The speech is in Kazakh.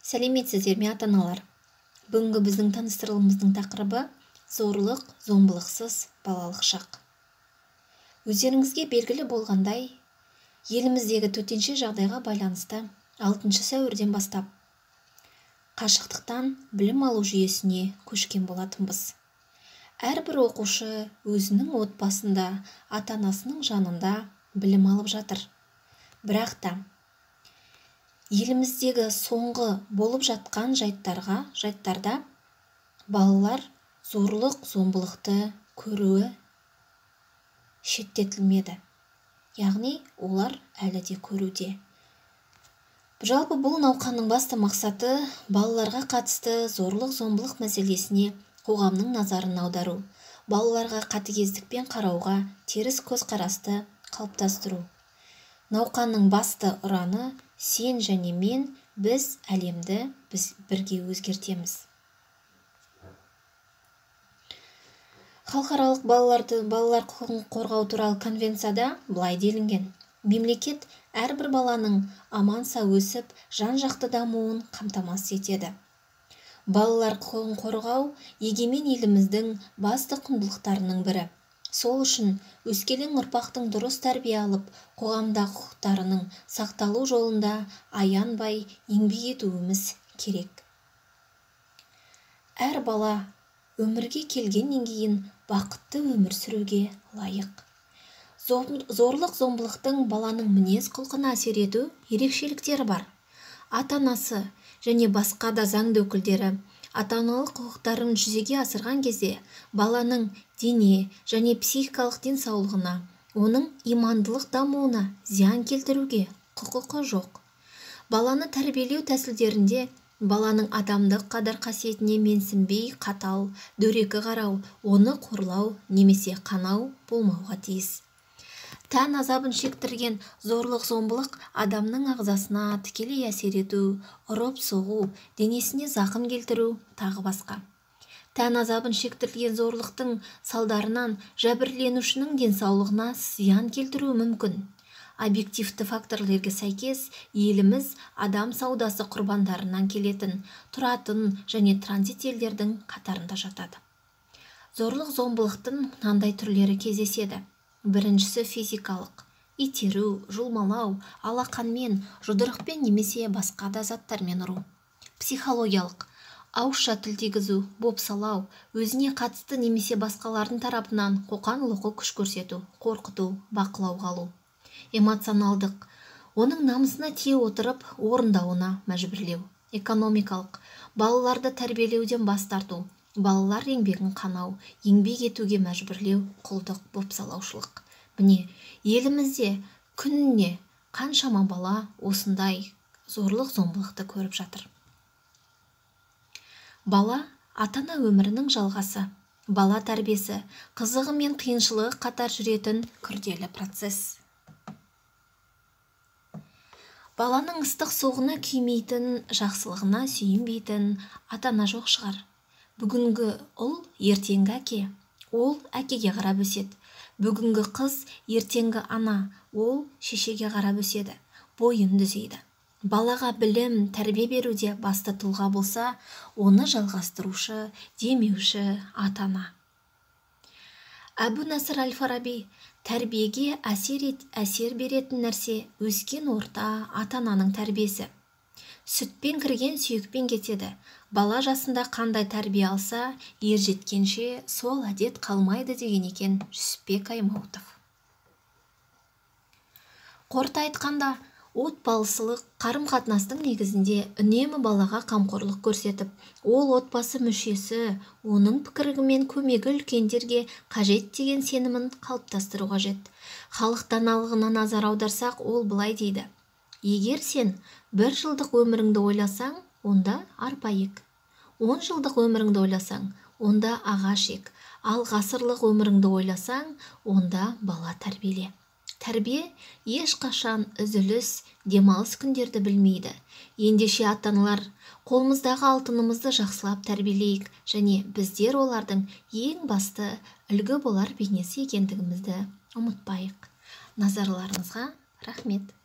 Сәлеметсіздер ме ата-аналар? Бүгінгі біздің таныстырылымымыздың тақырыбы зорлық, зомбылықсыз балалық шақ. Өздеріңізге белгілі болғандай, еліміздегі төтенше жағдайға байланысты 6 сәуірден бастап қашықтықтан білім алу жүйесіне көшкен болатынбыз. Әрбір оқушы өзінің отбасында, ата-анасының жанында білім алып жатыр. Бірақ та еліміздегі соңғы болып жатқан жайттарда балалар зорлық, зомбылықты көруі шеттетілмеді. Яғни олар әлі де көруде. Жалпы бұл науқанның басты мақсаты балаларға қатысты зорлық, зомбылық мәселесіне қоғамның назарын аудару, балаларға қатыгездікпен қарауға теріс көзқарасты қалыптастыру. Науқанның басты ұраны сен және мен, біз әлемді бірге өзгертеміз. Халықаралық балалар құқығын қорғау туралы конвенцияда былай делінген: мемлекет әрбір баланың аман-сау өсіп, жан-жақты дамуын қамтамасыз етеді. Балалар құқығын қорғау егемен еліміздің басты құндылықтарының бірі. Сол үшін өскелең ұрпақтың дұрыс тәрбие алып, қоғамда құқықтарының сақталу жолында аянбай еңбек етуіміз керек. Әр бала өмірге келгеннен кейін бақытты өмір сүруге лайық. Зорлық, зомбылықтың баланың мінез-құлқына әсер ету ерекшеліктері бар. Ата-анасы және басқа да заңды өкілдері ата-аналық құқықтарын жүзеге асырған кезде баланың дене және психикалық денсаулығына, оның имандылық дамуына зиян келтіруге құқығы жоқ. Баланы тәрбиелеу тәсілдерінде баланың адамдық қадір-қасиетіне менсінбей қатал, дөрекі қарау, оны қорлау немесе қанау болмауға тиіс. Тән азабын шектірген зорлық-зомбылық адамның ағзасына тікелей әсер ету, ұрып-соғу, денесіне зақым келтіру, тағы басқа. Тән азабын шектірген зорлықтың салдарынан жәбірленушінің денсаулығына зиян келтіруі мүмкін. Объективті факторлерге сәйкес, еліміз адам саудасы құрбандарынан келетін, тұратын және транзит елдердің қатарында жатады. Зорлық-зомбылықтың мынандай түрлері кездеседі. Біріншісі физикалық: итеру, жұлмалау, алақанмен, жұдырықпен немесе басқа да заттармен ұру. Психологиялық: ауызша тіл тигізу, бопсалау, өзіне қатысты немесе басқалардың тарапынан қоқан-лоққы күш көрсету, қорқыту, бақылауға алу. Эмоционалдық: оның намысына тие отырып, орындауына мәжбүрлеу. Экономикалық: балаларды тәрбиелеуден бас тарту, балалар еңбегін қанау, еңбек етуге мәжбүрлеу, құлдық, бопсалаушылық. Міне, елімізде күніне қаншама бала осындай зорлық-зомбылықты көріп жатыр. Бала ата-ана өмірінің жалғасы. Бала тәрбиесі қызығы мен қиыншылығы қатар жүретін күрделі процесс. Баланың ыстық суығына күймейтін, жақсылығына сүйінбейтін ата-ана жоқ шығар. Бүгінгі ұл ертеңгі әке, ол әкеге қарап өседі. Бүгінгі қыз ертеңгі ана, ол шешеге қарап өседі, бойын түзейді. Балаға білім, тәрбие беруде басты тұлға болса, оны жалғастырушы, демеуші ата-ана. Әбу-Насыр әл-Фараби: тәрбиеге әсер беретін нәрсе өскен орта, ата-ананың тәрбиесі. Сүтпен кірген сүйекпен кетеді. Бала жасында қандай тәрбие алса, ер жеткенше сол әдет қалмайды деген екен Жүсіпбек Аймауытов. Қорыта айтқанда, отбасылық қарым-қатынастың негізінде үнемі балаға қамқорлық көрсетіп, ол отбасы мүшесі, оның пікірі мен көмегі үлкендерге қажет деген сенімін қалыптастыру қажет. Халық даналығына назар аударсақ, ол былай дейді: егер сен 1 жылдық өміріңді ойласаң, онда арпа ек. 10 жылдық өміріңді ойласаң, онда ағаш ек. Ал ғасырлық өміріңді ойласаң, онда бала тәрбиеле. Тәрбие ешқашан үзіліс, демалыс күндерді білмейді. Ендеше ата-аналар, қолымыздағы алтынымызды жақсылап тәрбиелейік және біздер олардың ең басты үлгі болар бейнесі екендігімізді ұмытпайық. Назарларыңызға рахмет.